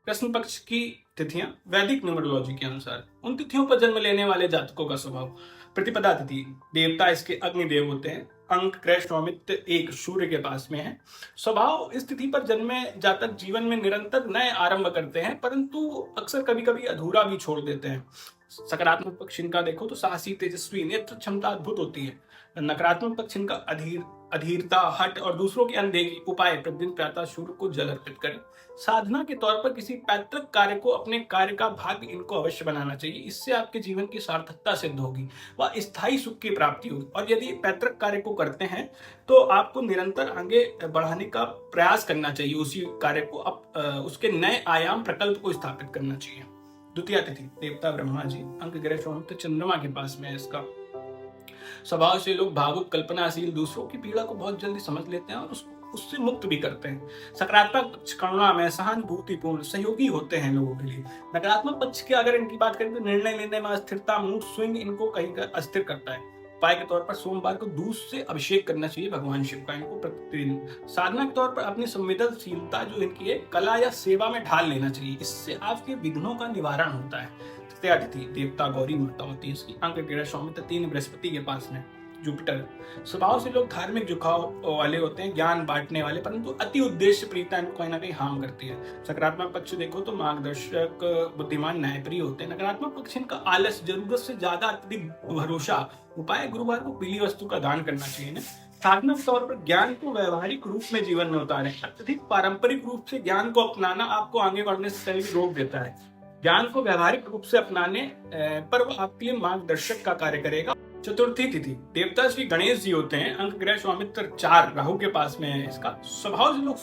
कृष्ण पक्ष की तिथियां वैदिक न्यूमरोलॉजी के अनुसार उन तिथियों पर जन्म लेने वाले जातकों का स्वभाव। प्रतिपदा तिथि, देवता इसके अग्निदेव होते हैं। अंक क्रय स्वामित्व एक सूर्य के पास में है। स्वभाव, इस तिथि पर जन्मे जातक जीवन में निरंतर नए आरंभ करते हैं, परंतु अक्सर कभी कभी अधूरा भी छोड़ देते हैं। सकारात्मक पक्ष इनका देखो तो साहसी, तेजस्वी, नेत्र क्षमता अद्भुत होती है। नकारात्मक पक्ष इनका अधीरता, हट और दूसरों की अनदेखी। उपाय, प्रतिदिन प्रातः सूर्य को जल अर्पित करें। साधना के तौर पर किसी पैतृक कार्य को अपने कार्य का भाग्य इनको अवश्य बनाना चाहिए। इससे आपके जीवन की सार्थकता सिद्ध होगी व स्थायी सुख की प्राप्ति होगी। और यदि पैतृक कार्य को करते हैं तो आपको निरंतर आगे बढ़ाने का प्रयास करना चाहिए। उसी कार्य को उसके नए आयाम, प्रकल्प को स्थापित करना चाहिए। द्वितीय तिथि, देवता ब्रह्मा जी, अंक ग्रह स्वामित्व चंद्रमा के पास में है इसका। स्वभाव से लोग भावुक, कल्पनाशील, दूसरों की पीड़ा को बहुत जल्दी समझ लेते हैं और उससे मुक्त भी करते हैं। सकारात्मक पक्ष करुणा में, सहानुभूतिपूर्ण, सहयोगी होते हैं लोगों के लिए। नकारात्मक पक्ष की अगर इनकी बात करें तो निर्णय लेने में अस्थिरता, मूड स्विंग इनको कहीं का अस्थिर करता है। उपाय के तौर पर सोमवार को दूध से अभिषेक करना चाहिए भगवान शिव का इनको प्रतिदिन। साधना के तौर पर अपनी संवेदनशीलता जो इनकी है, कला या सेवा में ढाल लेना चाहिए। इससे आपके विघ्नों का निवारण होता है। तृतीया तिथि, देवता गौरी माता होती है इसकी। अंक ग्रह स्वामित्व 3 बृहस्पति के पास में। जुपिटर, स्वभाव से लोग धार्मिक झुकाव वाले होते हैं, ज्ञान बांटने वाले, परंतु अति उद्देश्य प्रीता इनको कहीं ना कहीं हार्म करती है। सकारात्मक पक्ष देखो तो मार्गदर्शक, बुद्धिमान, न्यायप्रिय होते हैं। नकारात्मक पक्ष इनका आलस, जरूरत से ज्यादा अत्यधिक भरोसा। उपाय, गुरुवार को पीली वस्तु का दान करना चाहिए। साधना तौर पर ज्ञान को व्यवहारिक रूप में जीवन में उतारें। अत्यधिक पारंपरिक रूप से ज्ञान को अपनाना आपको आगे बढ़ने से पहले रोक देता है। ज्ञान को व्यवहारिक रूप से अपनाने पर वह आपके लिए मार्गदर्शक का कार्य करेगा। चतुर्थी तिथि, देवता श्री गणेश जी होते हैं। अंक ग्रह स्वामित्व 4 राहु के पास में है इसका। स्वभाव से लोग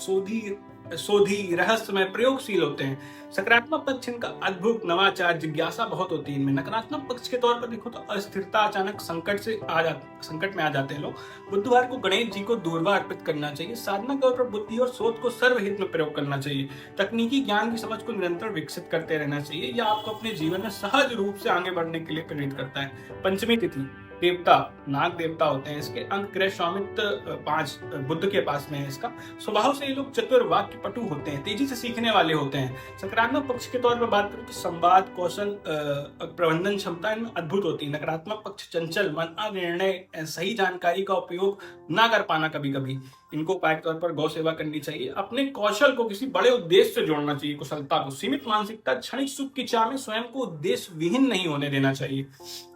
शोधी, रहस्यमय, प्रयोगशील होते हैं। सकारात्मक पक्ष इनका अद्भुत, नवाचार, जिज्ञासा बहुत होती है इनमें। नकारात्मक पक्ष के तौर पर देखो तो अस्थिरता, अचानक संकट में आ जाते हैं लोग। बुधवार को गणेश जी को दूर्वा अर्पित करना चाहिए। साधना के तौर पर बुद्धि और सोच को सर्वहित में प्रयोग करना चाहिए। तकनीकी ज्ञान की समझ को निरंतर विकसित करते रहना चाहिए। यह आपको अपने जीवन में सहज रूप से आगे बढ़ने के लिए प्रेरित करता है। पंचमी तिथि, देवता नाग देवता होते हैं इसके। अंक ग्रह स्वामित्व 5 बुध के पास में है इसका। स्वभाव से ये लोग चतुर, वाक्य पटु होते हैं, तेजी से सीखने वाले होते हैं। सकारात्मक पक्ष के तौर पर बात करें तो संवाद कौशल, प्रबंधन क्षमता इनमें अद्भुत होती है। नकारात्मक पक्ष चंचल मन, अनिर्णय, सही जानकारी का उपयोग ना कर पाना। कभी कभी इनको उपाय के तौर पर गौ सेवा करनी चाहिए। अपने कौशल को किसी बड़े उद्देश्य से जोड़ना चाहिए। कुशलता को, सीमित मानसिकता, क्षणिक सुख की चाह में स्वयं को उद्देश्य विहीन नहीं होने देना चाहिए।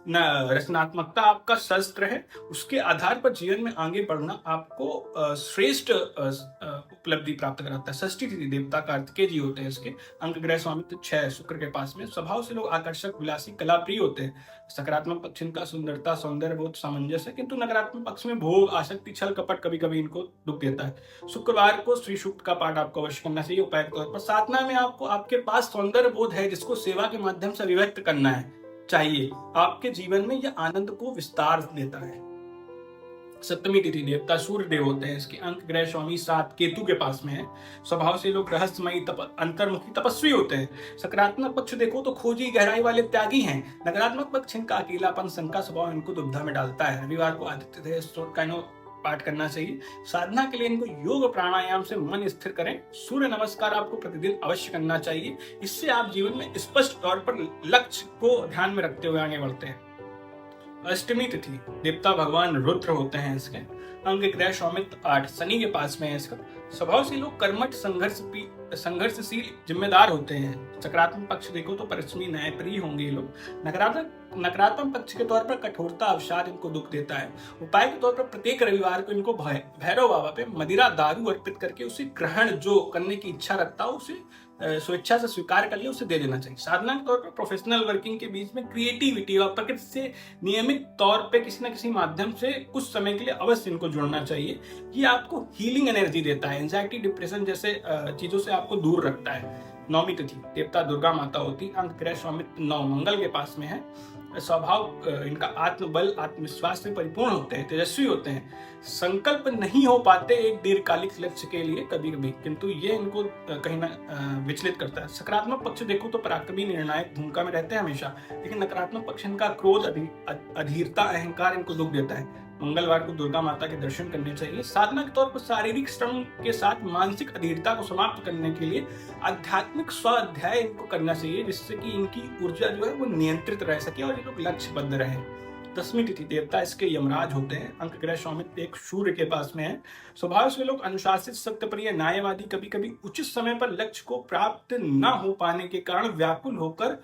न रचनात्मकता आपका शस्त्र है, उसके आधार पर जीवन में आगे बढ़ना आपको श्रेष्ठ उपलब्धि प्राप्त कराता है। षष्ठी तिथि, देवता कार्तिकेय जी होते हैं इसके। अंक ग्रह स्वामित्व 6 शुक्र के पास में। स्वभाव से लोग आकर्षक, विलासी, कलाप्रिय होते हैं। सकारात्मक पक्ष इनका सुंदरता, सौंदर्य, बहुत सामंजस्य है, किंतु नकारात्मक पक्ष में भोग, आसक्ति, छल कपट कभी कभी इनको दुख देता है। शुक्रवार को श्री सूक्त का पाठ आपको अवश्य करना चाहिए। उपाय के तौर पर साधना में आपके पास सौंदर्य बोध है जिसको सेवा के माध्यम से अभिव्यक्त करना है चाहिए। आपके जीवन में यह आनंद को विस्तार देता है। सप्तमी तिथि, देवता सूर्य देव होते हैं इसके। अंक ग्रह स्वामी 7 केतु के पास में है। स्वभाव से लोग रहस्यमयी, अंतर्मुखी, तपस्वी होते हैं। सकारात्मक पक्ष देखो तो खोजी, गहराई वाले, त्यागी हैं। नकारात्मक पक्ष इनका अकेलापन, शंका स्वभाव इनको दुविधा में डालता है। रविवार को आदित्य स्तोत्र का पाठ करना चाहिए। साधना के लिए इनको योग प्राणायाम से मन स्थिर करें। सूर्य नमस्कार आपको प्रतिदिन अवश्य करना चाहिए। इससे आप जीवन में स्पष्ट तौर पर लक्ष्य को ध्यान में रखते हुए आगे बढ़ते हैं। अष्टमी तिथि, देवता भगवान रुद्र होते हैं इसके। अंक ग्रह स्वामित्व 8 शनि के पास में है इसका। स्वभाव से लोग कर्मठ, संघर्षशील, जिम्मेदार होते हैं। सकारात्मक पक्ष देखो तो परिश्रमी, न्यायप्रिय होंगे ये लोग। नकारात्मक पक्ष के तौर पर कठोरता, अवसाद इनको दुख देता है। उपाय के तौर पर प्रत्येक रविवार को इनको भैरव बाबा पे मदिरा दारू अर्पित करके उसे ग्रहण जो करने की इच्छा रखता हो उसे स्वेच्छा से स्वीकार कर ले, उसे दे देना चाहिए। साधना के तौर पर प्रोफेशनल वर्किंग के बीच में क्रिएटिविटी और प्रकृति से नियमित तौर पे किसी न किसी माध्यम से कुछ समय के लिए अवश्य इनको जुड़ना चाहिए। ये आपको हीलिंग एनर्जी देता है। एंजाइटी, डिप्रेशन जैसे चीजों से आपको दूर रखता है। नौमी तिथि, देवता दुर्गा माता होती। अंक ग्रह स्वामित्व 9 मंगल के पास में है। स्वभाव इनका आत्मबल, आत्मविश्वास से परिपूर्ण होते हैं, तेजस्वी होते हैं। संकल्प नहीं हो पाते एक दीर्घकालिक लक्ष्य के लिए कभी कभी, किंतु ये इनको कहीं ना विचलित करता है। सकारात्मक पक्ष देखो तो पराक्रमी, निर्णायक भूमिका में रहते हैं हमेशा, लेकिन नकारात्मक पक्ष इनका क्रोध, अधीरता, अहंकार इनको दुख देता है। मंगलवार को दुर्गा माता के दर्शन करने चाहिए। साधना के तौर पर शारीरिक श्रम के साथ मानसिक अधीरता को समाप्त करने के लिए आध्यात्मिक स्वाध्याय इनको करना चाहिए, जिससे कि इनकी ऊर्जा जो है वो नियंत्रित रह सके और ये लोग लक्ष्यबद्ध रहें। 10वीं तिथि देवता इसके यमराज होते हैं। अंक ग्रह स्वामित्व एक सूर्य के पास में है। स्वभाव से लोग अनुशासित, सत्यप्रिय, न्यायवादी, कभी कभी उचित समय पर लक्ष्य को प्राप्त न हो पाने के कारण व्याकुल होकर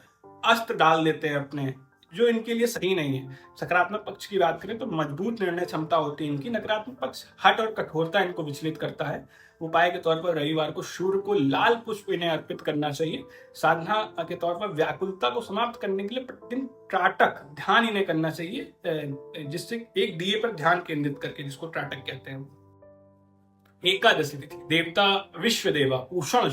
अस्त्र डाल देते हैं अपने, जो इनके लिए सही नहीं है। सकारात्मक पक्ष की बात करें तो मजबूत निर्णय क्षमता होती है इनकी। नकारात्मक पक्ष हठ और कठोरता इनको विचलित करता है। उपाय के तौर पर रविवार को सूर्य को लाल पुष्प इन्हें अर्पित करना चाहिए। साधना के तौर पर व्याकुलता को समाप्त करने के लिए प्रतिदिन त्राटक ध्यान इन्हें करना चाहिए, जिससे एक दिए पर ध्यान केंद्रित करके, जिसको त्राटक कहते हैं। एकादशी तिथि देवता विश्व देवा उषण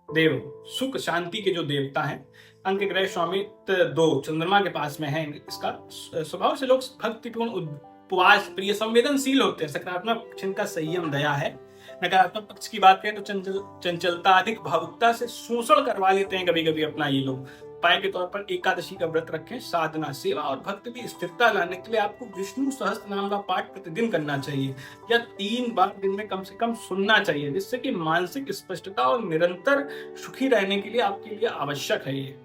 देव सुख शांति के जो देवता हैं। अंक ग्रह स्वामित्व 2 चंद्रमा के पास में है इसका। स्वभाव से लोग भक्तिपूर्ण, उपवास प्रिय, संवेदनशील होते हैं। सकारात्मक पक्ष इनका संयम, दया है। नकारात्मक पक्ष की बात करें तो चंचलता, अधिक भावुकता से शोषण करवा लेते हैं कभी कभी अपना ये लोग। उपाय के तौर पर एकादशी का व्रत रखें। साधना, सेवा और भक्ति में स्थिरता लाने के लिए आपको विष्णु सहस्त्र नाम का पाठ प्रतिदिन करना चाहिए या 3 बार दिन में कम से कम सुनना चाहिए, जिससे कि मानसिक स्पष्टता और निरंतर सुखी रहने के लिए आपके लिए आवश्यक है ये।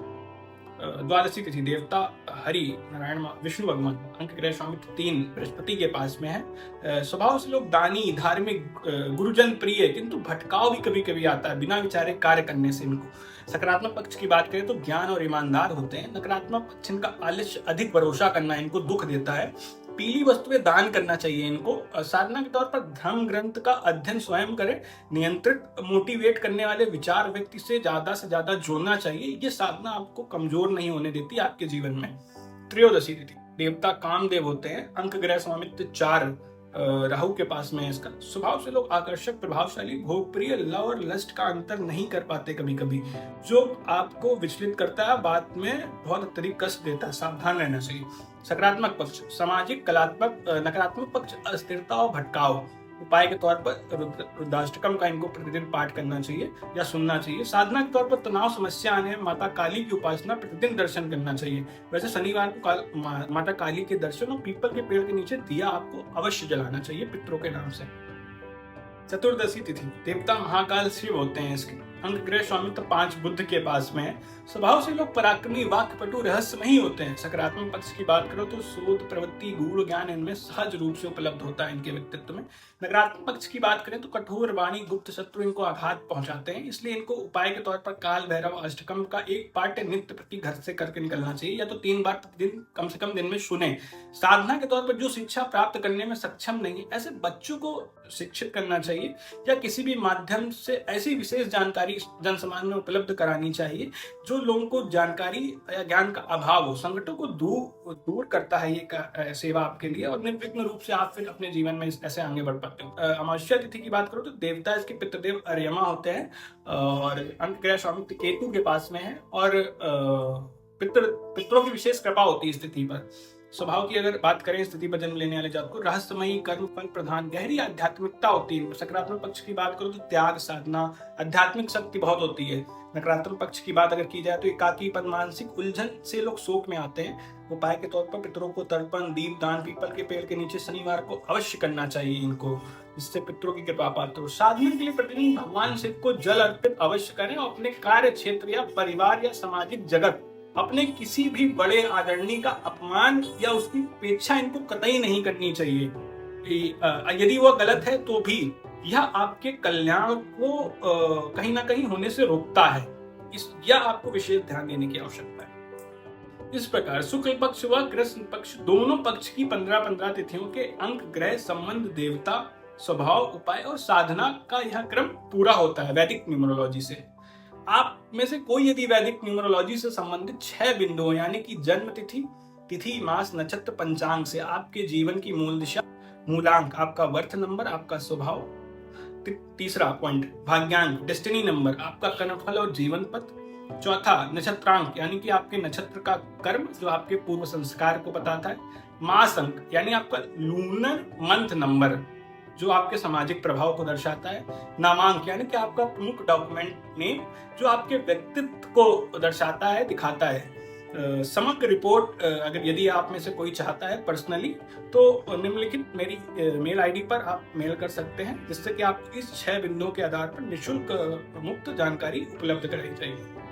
द्वादशी तिथि देवता हरि नारायण विष्णु भगवान। अंक ग्रह स्वामित्व 3 बृहस्पति के पास में है। स्वभाव से लोग दानी, धार्मिक, गुरुजन प्रिय, किंतु भटकाव भी कभी कभी आता है बिना विचारे कार्य करने से इनको। सकारात्मक पक्ष की बात करें तो ज्ञान और ईमानदार होते हैं। नकारात्मक पक्ष इनका आलस्य, अधिक भरोसा करना इनको दुख देता है। पीली वस्तुएं दान करना चाहिए इनको। साधना के तौर पर धर्म ग्रंथ का अध्ययन स्वयं करें। नियंत्रित, मोटिवेट करने वाले विचार व्यक्ति से ज्यादा जुड़ना चाहिए। ये साधना आपको कमजोर नहीं होने देती आपके जीवन में। त्रयोदशी तिथि देवता कामदेव होते हैं। अंक ग्रह स्वामित्व 4 राहु के पास में है इसका। स्वभाव से लोग आकर्षक, प्रभावशाली, भोगप्रिय, लव और लस्ट का अंतर नहीं कर पाते कभी कभी, जो आपको विचलित करता है, बाद में बहुत अत्यधिक कष्ट देता है। सावधान रहना चाहिए। सकारात्मक पक्ष सामाजिक, कलात्मक। नकारात्मक पक्ष अस्थिरता और भटकाव। उपाय के तौर पर रुद्राष्टकम का इनको प्रतिदिन पाठ करना चाहिए या सुनना चाहिए। साधना के तौर पर तनाव समस्या आने माता काली की उपासना, प्रतिदिन दर्शन करना चाहिए। वैसे शनिवार को माता काली के दर्शन और पीपल के पेड़ के नीचे दिया आपको अवश्य जलाना चाहिए पितरों के नाम से। चतुर्दशी तिथि देवता महाकाल शिव होते हैं इसके। अंक ग्रह स्वामित्व 5 बुध के पास में है। स्वभाव से लोग पराक्रमी, वाक्पटु, रहस्यमयी होते हैं। सकारात्मक पक्ष की बात करो तो शोध, प्रवृत्ति, गूढ़ ज्ञान इनमें सहज रूप से उपलब्ध होता है इनके व्यक्तित्व में। नकारात्मक पक्ष की बात करें तो कठोर वाणी, गुप्त शत्रु इनको आघात पहुंचाते हैं, इसलिए इनको उपाय के तौर पर काल भैरव अष्टकम का एक पाठ नित्य प्रति घर से करके निकलना चाहिए या तो 3 बार प्रतिदिन कम से कम दिन में सुने। साधना के तौर पर जो शिक्षा प्राप्त करने में सक्षम नहीं है, ऐसे बच्चों को शिक्षित करना चाहिए या किसी भी माध्यम से ऐसी विशेष जानकारी जन समाज में उपलब्ध करानी चाहिए जो लोगों को जानकारी या ज्ञान का अभाव हो। संकटों को दूर करता है ये सेवा आपके लिए, और निर्विघ्न रूप से आप फिर अपने जीवन में ऐसे आगे बढ़ पाते हो। अमावस्या तिथि की बात करो तो देवता इसके पितृदेव अर्यमा होते हैं और अंक ग्रह स्वामित्व केतु के पास में है और पितरों की विशेष कृपा होती है इस तिथि पर। स्वभाव की अगर बात करें स्थिति पर जन्म लेने वाले जातक को रहस्यमयी, कर्म फल प्रधान, गहरी आध्यात्मिकता होती है। सकारात्मक पक्ष की बात करो तो त्याग, साधना, आध्यात्मिक शक्ति बहुत होती है। नकारात्मक पक्ष की बात अगर की जाए तो एकाकीपन, मानसिक उलझन से लोग शोक में आते हैं। उपाय के तौर पर पितरों को तर्पण, दीप दान, पीपल के पेड़ के नीचे शनिवार को अवश्य करना चाहिए इनको, जिससे पितरों की कृपा पात्र हो। साधना के लिए प्रतिदिन भगवान शिव को जल अर्पित अवश्य करें और अपने कार्य क्षेत्र या परिवार या सामाजिक जगत अपने किसी भी बड़े आदरणीय का अपमान या उसकी उपेक्षा इनको कतई नहीं करनी चाहिए। यदि वह गलत है तो भी यह आपके कल्याण को कहीं ना कहीं होने से रोकता है। यह आपको विशेष ध्यान देने की आवश्यकता है। इस प्रकार शुक्ल पक्ष व कृष्ण पक्ष दोनों पक्ष की 15-15 तिथियों के अंक, ग्रह, संबंध, देवता, स्वभाव, उपाय और साधना का यह क्रम पूरा होता है वैदिक न्यूमरोलॉजी से। आप में से कोई यदि वैदिक न्यूमरोलॉजी से संबंधित 6 बिंदुओं यानी कि जन्म तिथि, तिथि, मास, नक्षत्र, पंचांग से आपके जीवन की मूल दिशा, मूलांक, आपका बर्थ नंबर, आपका स्वभाव, तीसरा पॉइंट भाग्यांक, डेस्टिनी नंबर, आपका कर्मफल और जीवन पथ, चौथा नक्षत्रांक यानी कि आपके नक्षत्र का कर्म जो आपके पूर्व संस्कार को बताता है, मास अंक यानी आपका लूनर मंथ नंबर जो आपके सामाजिक प्रभाव को दर्शाता है, नामांक यानी कि आपका प्रमुख डॉक्यूमेंट नेम जो आपके व्यक्तित्व को दर्शाता है, दिखाता है, समग्र रिपोर्ट अगर यदि आप में से कोई चाहता है पर्सनली, तो निम्नलिखित मेरी मेल आईडी पर आप मेल कर सकते हैं, जिससे कि आपको इस 6 बिंदुओं के आधार पर निःशुल्क मुफ्त जानकारी उपलब्ध कराई जाएगी।